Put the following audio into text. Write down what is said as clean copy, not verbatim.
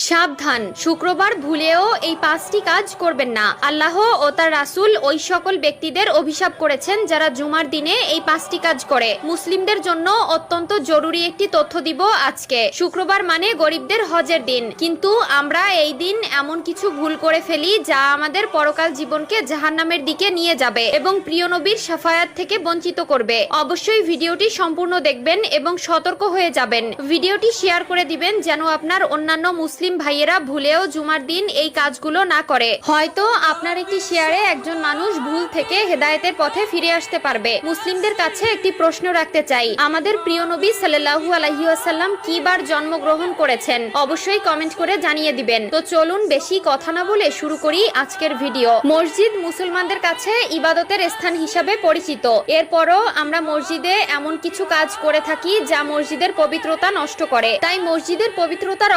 সাবধান, শুক্রবার ভুলেও এই 5টি কাজ করবেন না। আল্লাহ ও তার রাসূল ওই সকল ব্যক্তিদের অভিশাপ করেছেন যারা জুমার দিনে এই 5টি কাজ করে। মুসলিমদের জন্য অত্যন্ত জরুরি একটি তথ্য দিব আজকে। শুক্রবার মানে গরিবদের হজের দিন, কিন্তু আমরা এই দিন এমন কিছু ভুল করে ফেলি যা আমাদের পরকাল জীবনকে জাহান্নামের দিকে নিয়ে যাবে এবং প্রিয় নবীর শাফায়াত থেকে বঞ্চিত করবে। অবশ্যই ভিডিওটি সম্পূর্ণ দেখবেন এবং সতর্ক হয়ে যাবেন। ভিডিওটি শেয়ার করে দিবেন যেন আপনার অন্যান্য মুসলিম ভাইয়েরা ভুলেও জুমার দিন এই কাজগুলো না করে। হয়তো আপনার একটি শেয়ারে একজন মানুষ ভুল থেকে হেদায়েতের পথে ফিরে আসতে পারবে। মুসলিমদের কাছে একটি প্রশ্ন রাখতে চাই, আমাদের প্রিয় নবী সাল্লাল্লাহু আলাইহি ওয়াসাল্লাম কি বার জন্মগ্রহণ করেছেন? অবশ্যই কমেন্ট করে জানিয়ে দিবেন। তো চলুন বেশি কথা না বলে শুরু করি আজকের ভিডিও। মসজিদ মুসলমানদের কাছে ইবাদতের স্থান হিসাবে পরিচিত। এরপরও আমরা মসজিদে এমন কিছু কাজ করে থাকি যা মসজিদের পবিত্রতা নষ্ট করে। তাই মসজিদের পবিত্রতা